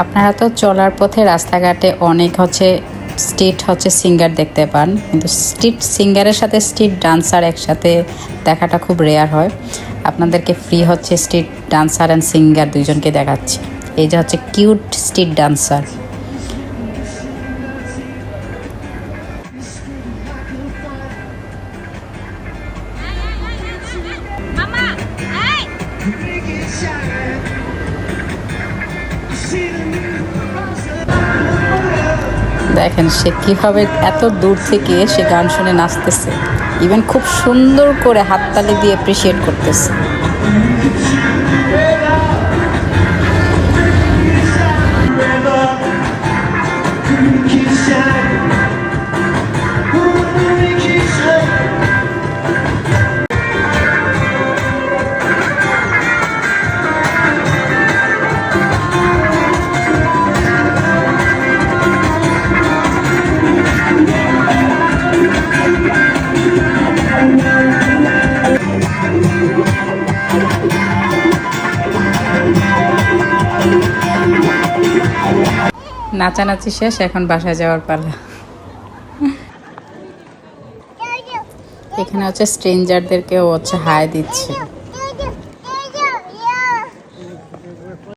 আপনারা তো চলার পথে রাস্তাঘাটে অনেক স্ট্রিট সিঙ্গার দেখতে পান, কিন্তু স্ট্রিট সিঙ্গারের সাথে স্ট্রিট ডান্সার একসাথে দেখাটা খুব রেয়ার হয়। আপনাদেরকে free street dancer and singer দুইজনকে দেখাচ্ছি। এই যে কিউট স্ট্রিট ডান্সার। দেখেন সে কীভাবে এত দূর থেকে সে গান শুনে নাচতেছে, ইভেন খুব সুন্দর করে হাততালি দিয়ে অ্যাপ্রিসিয়েট করতেছে। নাচানাচি শেষ, এখন বাসায় যাওয়ার পালা। এখানে স্ট্রেঞ্জারদেরকেও হাই দিচ্ছে।